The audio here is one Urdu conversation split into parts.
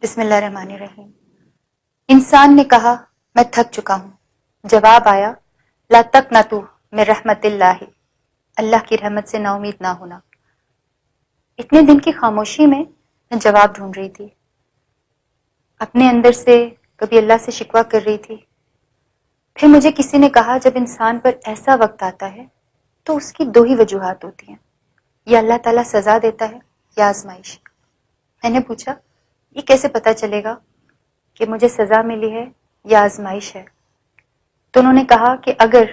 بسم اللہ الرحمن الرحیم۔ انسان نے کہا میں تھک چکا ہوں، جواب آیا لا تقنطوا من رحمت اللہ، اللہ کی رحمت سے نا امید نہ ہونا۔ اتنے دن کی خاموشی میں جواب ڈھونڈ رہی تھی، اپنے اندر سے کبھی اللہ سے شکوہ کر رہی تھی۔ پھر مجھے کسی نے کہا جب انسان پر ایسا وقت آتا ہے تو اس کی دو ہی وجوہات ہوتی ہیں، یا اللہ تعالیٰ سزا دیتا ہے یا آزمائش۔ میں نے پوچھا یہ کیسے پتہ چلے گا کہ مجھے سزا ملی ہے یا آزمائش ہے؟ تو انہوں نے کہا کہ اگر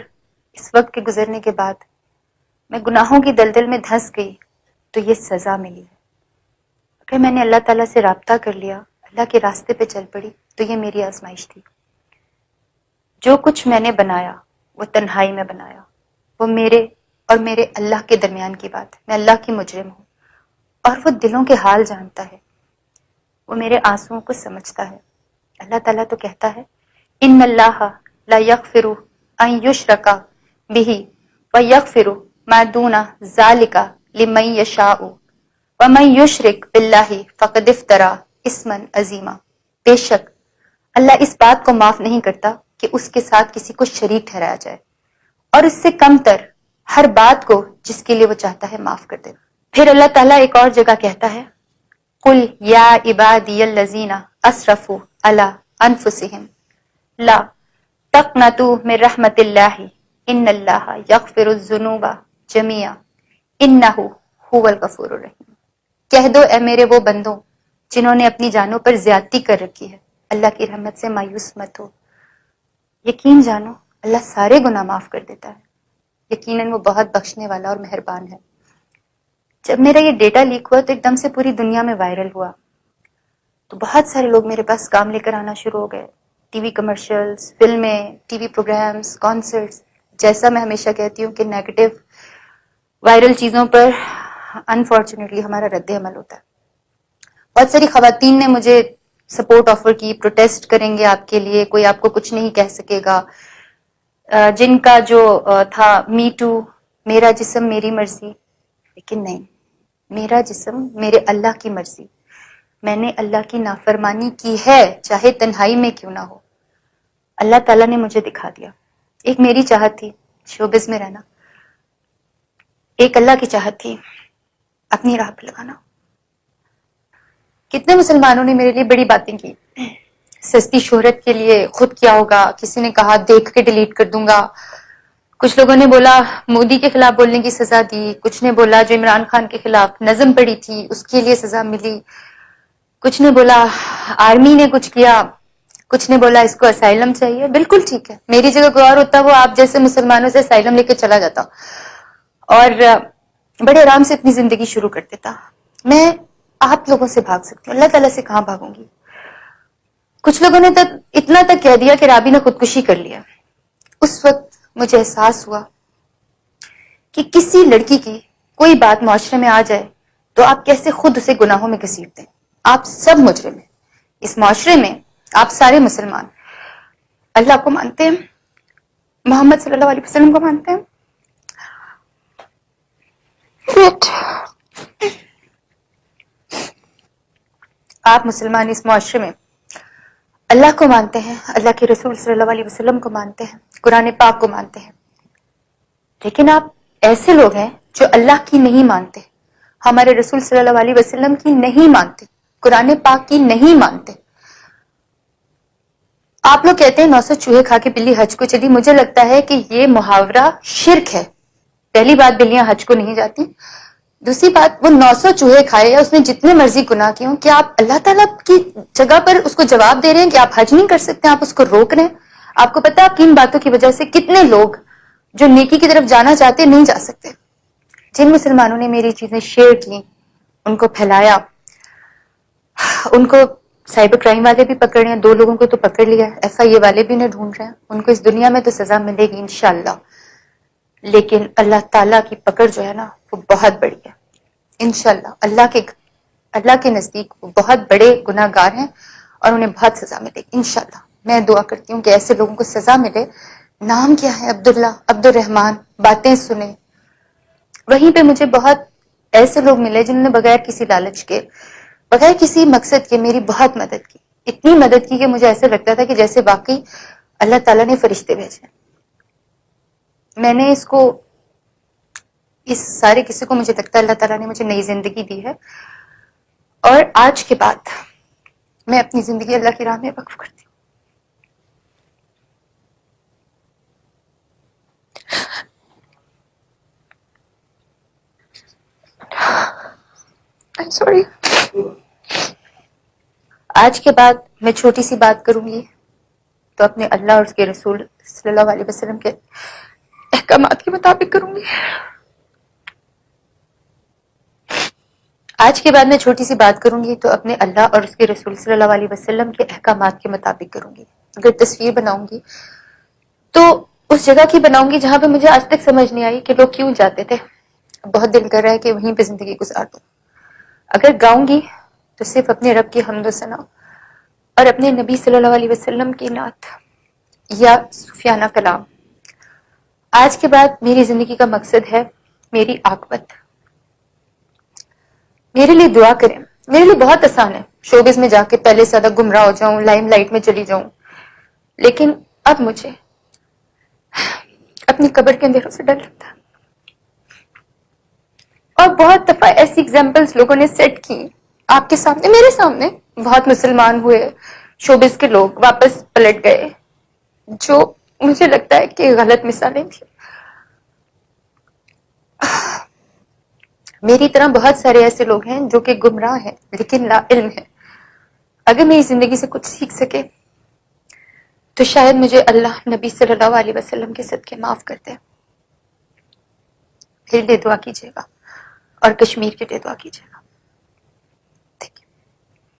اس وقت کے گزرنے کے بعد میں گناہوں کی دلدل میں دھنس گئی تو یہ سزا ملی ہے، اگر میں نے اللہ تعالیٰ سے رابطہ کر لیا، اللہ کے راستے پہ چل پڑی تو یہ میری آزمائش تھی۔ جو کچھ میں نے بنایا وہ تنہائی میں بنایا، وہ میرے اور میرے اللہ کے درمیان کی بات ہے، میں اللہ کی مجرم ہوں، اور وہ دلوں کے حال جانتا ہے، وہ میرے آنسوؤں کو سمجھتا ہے۔ اللہ تعالیٰ تو کہتا ہے ان اللہ لا یغفر ان یشرک بہ ویغفر ما دون ذلک لمن یشاء ومن یشرک باللہ فقد افتری اثما عظیما۔ بے شک اللہ اس بات کو معاف نہیں کرتا کہ اس کے ساتھ کسی کو شریک ٹھہرایا جائے، اور اس سے کم تر ہر بات کو جس کے لیے وہ چاہتا ہے معاف کر دے۔ پھر اللہ تعالیٰ ایک اور جگہ کہتا ہے قل یا عبادی الذین اسرفوا علی انفسہم لا تقنطوا من رحمت اللہ ان اللہ یغفر الذنوب جميعا انہ هو الغفور الرحیم۔ کہہ دو اے میرے وہ بندوں جنہوں نے اپنی جانوں پر زیادتی کر رکھی ہے، اللہ کی رحمت سے مایوس مت ہو، یقین جانو اللہ سارے گناہ معاف کر دیتا ہے، یقیناً وہ بہت بخشنے والا اور مہربان ہے۔ جب میرا یہ ڈیٹا لیک ہوا تو ایک دم سے پوری دنیا میں وائرل ہوا، تو بہت سارے لوگ میرے پاس کام لے کر آنا شروع ہو گئے، ٹی وی کمرشلز، فلمیں، ٹی وی پروگرامز، کانسرٹس۔ جیسا میں ہمیشہ کہتی ہوں کہ نیگیٹو وائرل چیزوں پر انفارچونیٹلی ہمارا رد عمل ہوتا ہے۔ بہت ساری خواتین نے مجھے سپورٹ آفر کی، پروٹیسٹ کریں گے آپ کے لیے، کوئی آپ کو کچھ نہیں کہہ سکے گا۔ جن کا جو تھا می ٹو، میرا جسم میری مرضی، لیکن نہیں، میرا جسم میرے اللہ کی مرضی۔ میں نے اللہ کی نافرمانی کی ہے، چاہے تنہائی میں کیوں نہ ہو۔ اللہ تعالیٰ نے مجھے دکھا دیا۔ ایک میری چاہت تھی شوبز میں رہنا، ایک اللہ کی چاہت تھی اپنی راہ پہ لگانا۔ کتنے مسلمانوں نے میرے لیے بڑی باتیں کی، سستی شہرت کے لیے خود کیا ہوگا، کسی نے کہا دیکھ کے ڈیلیٹ کر دوں گا، کچھ لوگوں نے بولا مودی کے خلاف بولنے کی سزا دی، کچھ نے بولا جو عمران خان کے خلاف نظم پڑی تھی اس کے لیے سزا ملی، کچھ نے بولا آرمی نے کچھ کیا، کچھ نے بولا اس کو اسائلم چاہیے۔ بالکل ٹھیک ہے، میری جگہ کوئی اور ہوتا وہ آپ جیسے مسلمانوں سے اسائلم لے کے چلا جاتا اور بڑے آرام سے اپنی زندگی شروع کر دیتا۔ میں آپ لوگوں سے بھاگ سکتی ہوں، اللہ تعالیٰ سے کہاں بھاگوں گی؟ کچھ لوگوں نے اتنا تک کہہ دیا کہ رابی نے خودکشی کر لیا۔ اس وقت مجھے احساس ہوا کہ کسی لڑکی کی کوئی بات معاشرے میں آ جائے تو آپ کیسے خود اسے گناہوں میں گھسیٹتے ہیں۔ آپ سب مجرم ہیں اس معاشرے میں، آپ سارے مسلمان اللہ کو مانتے ہیں، محمد صلی اللہ علیہ وسلم کو مانتے ہیں، آپ مسلمان اس معاشرے میں اللہ کو مانتے ہیں، اللہ کے رسول صلی اللہ علیہ وسلم کو مانتے ہیں، قرآن پاک کو مانتے ہیں، لیکن آپ ایسے لوگ ہیں جو اللہ کی نہیں مانتے، ہمارے رسول صلی اللہ علیہ وسلم کی نہیں مانتے، قرآن پاک کی نہیں مانتے۔ آپ لوگ کہتے ہیں 900 چوہے کھا کے بلی حج کو چلی، مجھے لگتا ہے کہ یہ محاورہ شرک ہے۔ پہلی بات بلیاں حج کو نہیں جاتی، دوسری بات وہ 900 چوہے کھائے یا اس نے جتنے مرضی گناہ کیے ہوں، کیا آپ اللہ تعالیٰ کی جگہ پر اس کو جواب دے رہے ہیں کہ آپ حج نہیں کر سکتے، آپ اس کو روک رہے ہیں؟ آپ کو پتا آپ ان باتوں کی وجہ سے کتنے لوگ جو نیکی کی طرف جانا چاہتے نہیں جا سکتے۔ جن مسلمانوں نے میری چیزیں شیئر کی، ان کو پھیلایا، ان کو سائبر کرائم والے بھی پکڑ رہے ہیں، 2 لوگوں کو تو پکڑ لیا، FIA والے بھی انہیں ڈھونڈ رہے ہیں، ان کو اس دنیا میں تو سزا ملے گی انشاءاللہ، لیکن اللہ تعالیٰ کی پکڑ جو ہے نا وہ بہت بڑی ہے انشاءاللہ۔ اللہ کے نزدیک وہ بہت بڑے گناہ گار ہیں اور انہیں بہت سزا ملے گی انشاءاللہ۔ میں دعا کرتی ہوں کہ ایسے لوگوں کو سزا ملے۔ نام کیا ہے؟ عبداللہ، عبد الرحمان، باتیں سنیں۔ وہیں پہ مجھے بہت ایسے لوگ ملے جنہوں نے بغیر کسی لالچ کے بغیر کسی مقصد کے میری بہت مدد کی، اتنی مدد کی کہ مجھے ایسا لگتا تھا کہ جیسے واقعی اللہ تعالیٰ نے فرشتے بھیجے۔ میں نے اس سارے قصے کو مجھے لگتا ہے اللہ تعالیٰ نے مجھے نئی زندگی دی ہے، اور آج کے بعد میں اپنی زندگی اللہ کی راہ میں وقف کرتی ہوں۔ I'm sorry۔ آج کے بعد میں چھوٹی سی بات کروں گی تو اپنے اللہ اور اس کے رسول صلی اللہ علیہ وسلم کے احکامات کے مطابق کروں گی۔ آج کے بعد میں چھوٹی سی بات کروں گی تو اپنے اللہ اور اس کے رسول صلی اللہ علیہ وسلم کے احکامات کے مطابق کروں گی۔ اگر تصویر بناؤں گی تو اس جگہ کی بناؤں گی جہاں پہ مجھے آج تک سمجھ نہیں آئی کہ لوگ کیوں جاتے تھے، بہت دل کر رہا ہے کہ وہیں پہ زندگی گزار دوں۔ اگر گاؤں گی تو صرف اپنے رب کی حمد و ثنا اور اپنے نبی صلی اللہ علیہ وسلم کی نعت یا صوفیانہ کلام۔ آج کے بعد میری زندگی کا مقصد ہے میری عاقبت۔ میرے لیے دعا کریں، میرے لیے بہت آسان ہے شوبز میں جا کے پہلے سے زیادہ گمراہ ہو جاؤں، لائم لائٹ میں چلی جاؤں، لیکن اب مجھے اپنی قبر کے اندھیروں سے ڈر لگتا ہے۔ اور بہت دفعہ ایسی ایگزامپلس لوگوں نے سیٹ کی آپ کے سامنے، میرے سامنے، بہت مسلمان ہوئے شوبز کے لوگ واپس پلٹ گئے، جو مجھے لگتا ہے کہ غلط مثالیں تھیں۔ میری طرح بہت سارے ایسے لوگ ہیں جو کہ گمراہ ہیں لیکن لا علم ہیں۔ اگر میری زندگی سے کچھ سیکھ سکے تو شاید مجھے اللہ نبی صلی اللہ علیہ وسلم کے صدقے معاف کرتے۔ میرے لیے دعا کیجیے گا اور کشمیر کے لیے دعا کیجیے گا۔